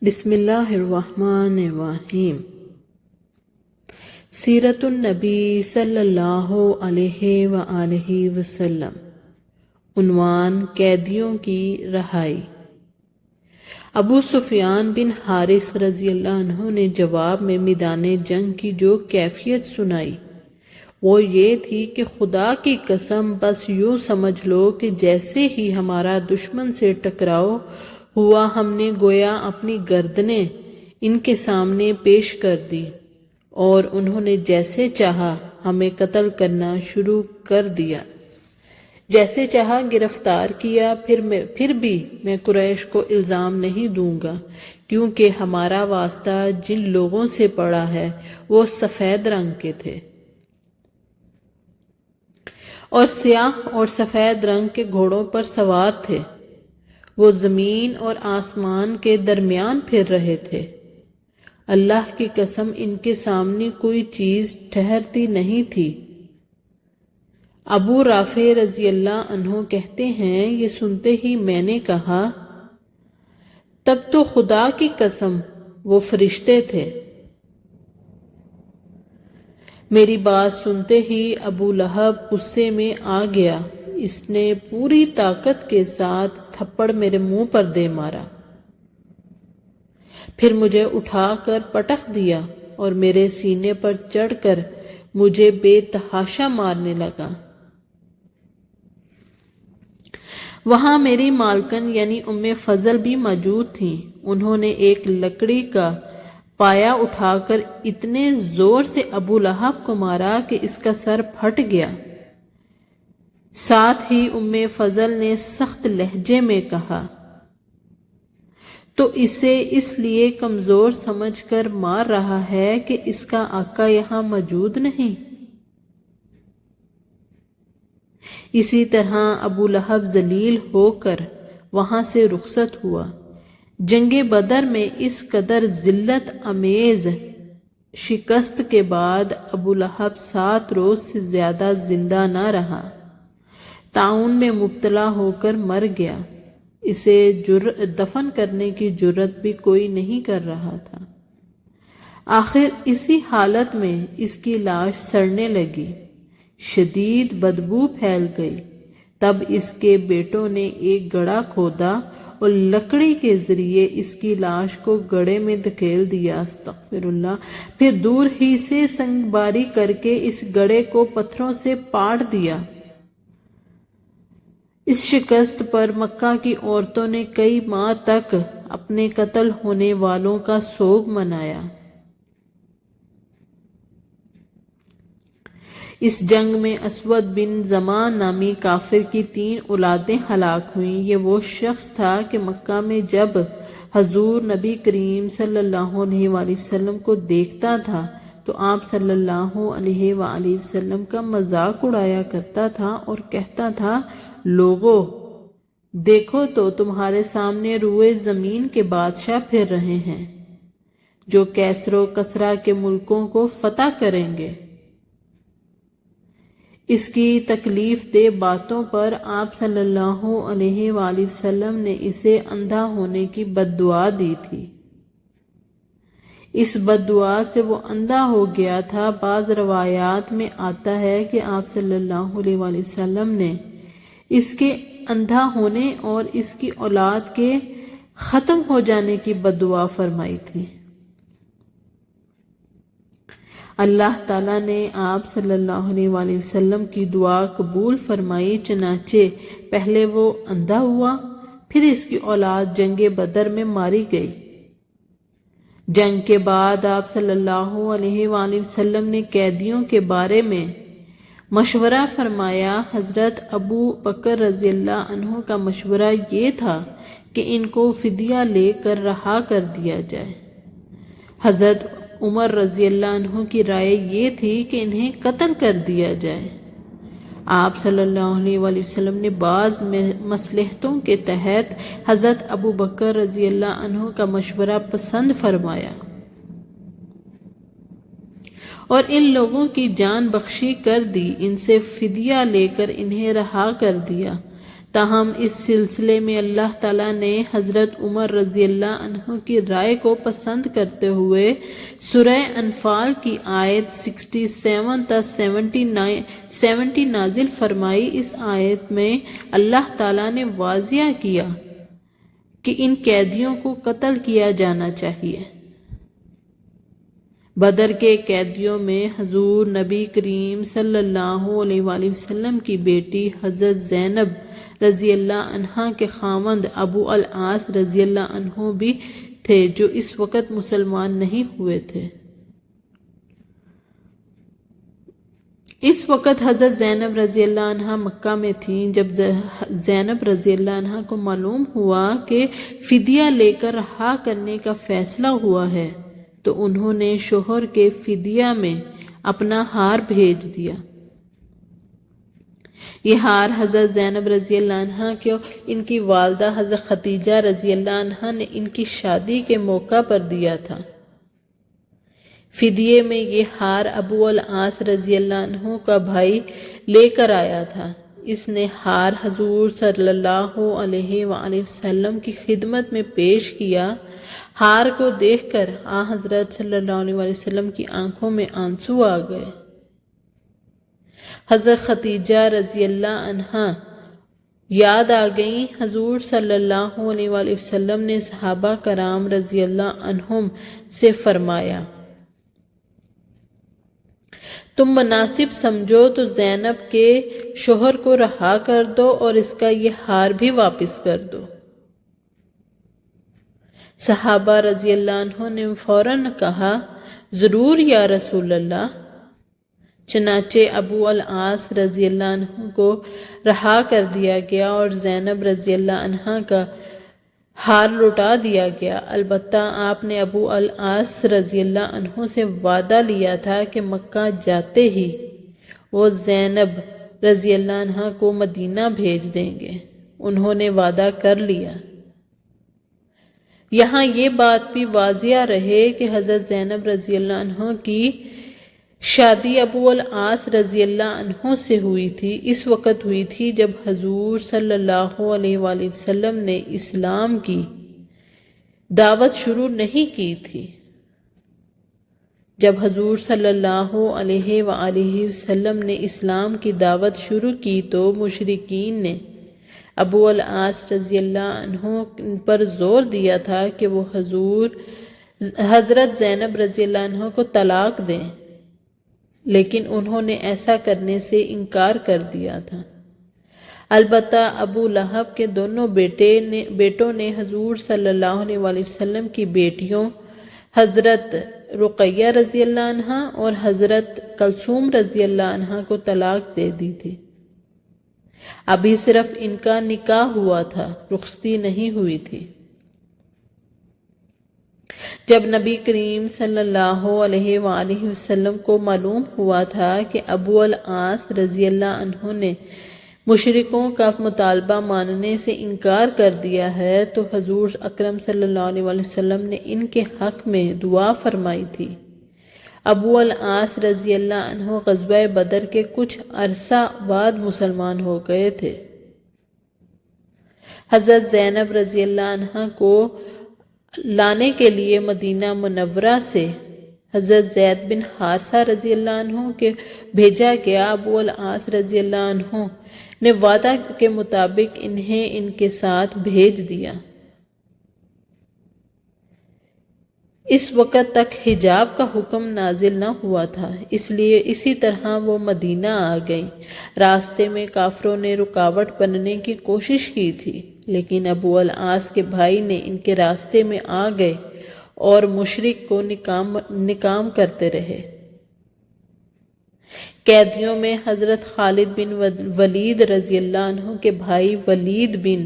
بسم اللہ الرحمن الرحیم۔ سیرت النبی صلی اللہ علیہ وآلہ وسلم۔ عنوان: قیدیوں کی رہائی۔ ابو سفیان بن حارث رضی اللہ عنہ نے جواب میں میدان جنگ کی جو کیفیت سنائی وہ یہ تھی کہ خدا کی قسم، بس یوں سمجھ لو کہ جیسے ہی ہمارا دشمن سے ٹکراؤ ہوا ہم نے گویا اپنی گردنیں ان کے سامنے پیش کر دی اور انہوں نے جیسے چاہا ہمیں قتل کرنا شروع کر دیا، جیسے چاہا گرفتار کیا۔ پھر بھی میں قریش کو الزام نہیں دوں گا، کیونکہ ہمارا واسطہ جن لوگوں سے پڑا ہے وہ سفید رنگ کے تھے اور سیاہ اور سفید رنگ کے گھوڑوں پر سوار تھے۔ وہ زمین اور آسمان کے درمیان پھر رہے تھے۔ اللہ کی قسم ان کے سامنے کوئی چیز ٹھہرتی نہیں تھی۔ ابو رافع رضی اللہ عنہ کہتے ہیں، یہ سنتے ہی میں نے کہا، تب تو خدا کی قسم وہ فرشتے تھے۔ میری بات سنتے ہی ابو لہب غصے میں آ گیا۔ اس نے پوری طاقت کے ساتھ تھپڑ میرے منہ پر دے مارا، پھر مجھے اٹھا کر پٹخ دیا اور میرے سینے پر چڑھ کر مجھے بے تحاشا مارنے لگا۔ وہاں میری مالکن یعنی ام فضل بھی موجود تھیں۔ انہوں نے ایک لکڑی کا پایا اٹھا کر اتنے زور سے ابو لہب کو مارا کہ اس کا سر پھٹ گیا۔ ساتھ ہی ام فضل نے سخت لہجے میں کہا، تو اسے اس لیے کمزور سمجھ کر مار رہا ہے کہ اس کا آقا یہاں موجود نہیں۔ اسی طرح ابو لہب ذلیل ہو کر وہاں سے رخصت ہوا۔ جنگ بدر میں اس قدر ذلت امیز شکست کے بعد ابو لہب 7 روز سے زیادہ زندہ نہ رہا، طاعون میں مبتلا ہو کر مر گیا۔ اسے دفن کرنے کی جرت بھی کوئی نہیں کر رہا تھا۔ آخر اسی حالت میں اس کی لاش سڑنے لگی، شدید بدبو پھیل گئی۔ تب اس کے بیٹوں نے ایک گڑھا کھودا اور لکڑی کے ذریعے اس کی لاش کو گڑھے میں دھکیل دیا، استغفر اللہ، پھر دور ہی سے سنگ باری کر کے اس گڑھے کو پتھروں سے پاڑ دیا۔ اس شکست پر مکہ کی عورتوں نے کئی ماہ تک اپنے قتل ہونے والوں کا سوگ منایا۔ اس جنگ میں اسود بن زمعہ نامی کافر کی 3 اولادیں ہلاک ہوئیں۔ یہ وہ شخص تھا کہ مکہ میں جب حضور نبی کریم صلی اللہ علیہ وآلہ وسلم کو دیکھتا تھا تو آپ صلی اللہ علیہ وآلہ وسلم کا مذاق اڑایا کرتا تھا اور کہتا تھا، لوگو دیکھو تو تمہارے سامنے روئے زمین کے بادشاہ پھر رہے ہیں جو کیسر و کسرا کے ملکوں کو فتح کریں گے۔ اس کی تکلیف دہ باتوں پر آپ صلی اللہ علیہ وآلہ وسلم نے اسے اندھا ہونے کی بد دعا دی تھی۔ اس بد دعا سے وہ اندھا ہو گیا تھا۔ بعض روایات میں آتا ہے کہ آپ صلی اللہ علیہ وآلہ وسلم نے اس کے اندھا ہونے اور اس کی اولاد کے ختم ہو جانے کی بد دعا فرمائی تھی۔ اللہ تعالیٰ نے آپ صلی اللہ علیہ وآلہ وسلم کی دعا قبول فرمائی، چنانچہ پہلے وہ اندھا ہوا، پھر اس کی اولاد جنگ بدر میں ماری گئی۔ جنگ کے بعد آپ صلی اللہ علیہ وآلہ وسلم نے قیدیوں کے بارے میں مشورہ فرمایا۔ حضرت ابو بکر رضی اللہ عنہ کا مشورہ یہ تھا کہ ان کو فدیہ لے کر رہا کر دیا جائے۔ حضرت عمر رضی اللہ عنہ کی رائے یہ تھی کہ انہیں قتل کر دیا جائے۔ آپ صلی اللہ علیہ وآلہ وسلم نے بعض مصلحتوں کے تحت حضرت ابو بکر رضی اللہ عنہ کا مشورہ پسند فرمایا اور ان لوگوں کی جان بخشی کر دی، ان سے فدیہ لے کر انہیں رہا کر دیا تاہم اس سلسلے میں اللہ تعالیٰ نے حضرت عمر رضی اللہ عنہ کی رائے کو پسند کرتے ہوئے سورہ انفال کی آیت 67 تا 70 نازل فرمائی۔ اس آیت میں اللہ تعالیٰ نے واضح کیا کہ ان قیدیوں کو قتل کیا جانا چاہیے۔ بدر کے قیدیوں میں حضور نبی کریم صلی اللہ علیہ وآلہ وسلم کی بیٹی حضرت زینب رضی اللہ عنہ کے خاوند ابو العاص رضی اللہ عنہ بھی تھے، جو اس وقت مسلمان نہیں ہوئے تھے۔ اس وقت حضرت زینب رضی اللہ عنہ مکہ میں تھیں۔ جب زینب رضی اللہ عنہ کو معلوم ہوا کہ فدیہ لے کر رہا کرنے کا فیصلہ ہوا ہے تو انہوں نے شوہر کے فدیہ میں اپنا ہار بھیج دیا۔ یہ ہار حضرت زینب رضی اللہ عنہ کو ان کی والدہ حضرت خدیجہ رضی اللہ عنہ نے ان کی شادی کے موقع پر دیا تھا۔ فدیے میں یہ ہار ابو العاص رضی اللہ عنہ کا بھائی لے کر آیا تھا۔ اس نے ہار حضور صلی اللہ علیہ وآلہ وسلم کی خدمت میں پیش کیا۔ ہار کو دیکھ کر حضرت صلی اللہ علیہ وآلہ وسلم کی آنکھوں میں آنسو آ گئے۔ حضرت خدیجہ رضی اللہ عنہ یاد آ گئیں۔ حضور صلی اللہ علیہ وآلہ وسلم نے صحابہ کرام رضی اللہ عنہم سے فرمایا، تم مناسب سمجھو تو زینب کے شوہر کو رہا کر دو اور اس کا یہ ہار بھی واپس کر دو۔ صحابہ رضی اللہ عنہ نے فوراً کہا، ضرور یا رسول اللہ۔ چنانچہ ابو العاص رضی اللہ عنہ کو رہا کر دیا گیا اور زینب رضی اللہ عنہ کا ہار لوٹا دیا گیا۔ البتہ آپ نے ابو العاص رضی اللہ عنہ سے وعدہ لیا تھا کہ مکہ جاتے ہی وہ زینب رضی اللہ عنہ کو مدینہ بھیج دیں گے۔ انہوں نے وعدہ کر لیا۔ یہاں یہ بات بھی واضح رہے کہ حضرت زینب رضی اللہ عنہ کی شادی ابو العاص رضی اللہ عنہ سے ہوئی تھی، اس وقت ہوئی تھی جب حضور صلی اللہ علیہ وآلہ وسلم نے اسلام کی دعوت شروع نہیں کی تھی۔ جب حضور صلی اللہ علیہ وآلہ وسلم نے اسلام کی دعوت شروع کی تو مشرکین نے ابو العاص رضی اللہ عنہ پر زور دیا تھا کہ وہ حضرت زینب رضی اللہ عنہ کو طلاق دیں، لیکن انہوں نے ایسا کرنے سے انکار کر دیا تھا۔ البتہ ابو لہب کے دونوں بیٹوں نے حضور صلی اللہ علیہ وآلہ وسلم کی بیٹیوں حضرت رقیہ رضی اللہ عنہ اور حضرت کلثوم رضی اللہ عنہ کو طلاق دے دی تھی۔ ابھی صرف ان کا نکاح ہوا تھا، رخصتی نہیں ہوئی تھی۔ جب نبی کریم صلی اللہ علیہ وآلہ وسلم کو معلوم ہوا تھا کہ ابو العاص رضی اللہ عنہ نے مشرکوں کا مطالبہ ماننے سے انکار کر دیا ہے تو حضور اکرم صلی اللہ علیہ وآلہ وسلم نے ان کے حق میں دعا فرمائی تھی۔ ابو العاص رضی اللہ عنہ غزوہ بدر کے کچھ عرصہ بعد مسلمان ہو گئے تھے۔ حضرت زینب رضی اللہ عنہ کو لانے کے لیے مدینہ منورہ سے حضرت زید بن حارثہ رضی اللہ عنہ کے بھیجا گیا۔ ابو العاص رضی اللہ عنہ نے وعدہ کے مطابق انہیں ان کے ساتھ بھیج دیا۔ اس وقت تک حجاب کا حکم نازل نہ ہوا تھا، اس لیے اسی طرح وہ مدینہ آ گئیں۔ راستے میں کافروں نے رکاوٹ بننے کی کوشش کی تھی، لیکن ابو العاص کے بھائی نے ان کے راستے میں آ گئے اور مشرک کو نکام کرتے رہے۔ قیدیوں میں حضرت خالد بن ولید رضی اللہ عنہ کے بھائی ولید بن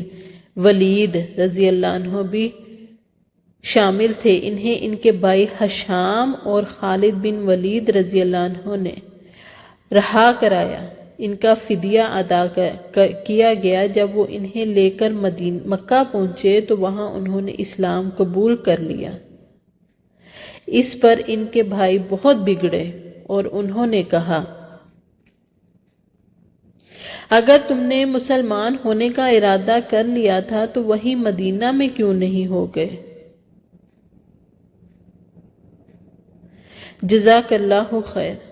ولید رضی اللہ عنہ بھی شامل تھے۔ انہیں ان کے بھائی ہشام اور خالد بن ولید رضی اللہ عنہ نے رہا کرایا۔ ان کا فدیہ ادا کیا گیا۔ جب وہ انہیں لے کر مکہ پہنچے تو وہاں انہوں نے اسلام قبول کر لیا۔ اس پر ان کے بھائی بہت بگڑے اور انہوں نے کہا، اگر تم نے مسلمان ہونے کا ارادہ کر لیا تھا تو وہی مدینہ میں کیوں نہیں ہو گئے؟ جزاک اللہ خیر۔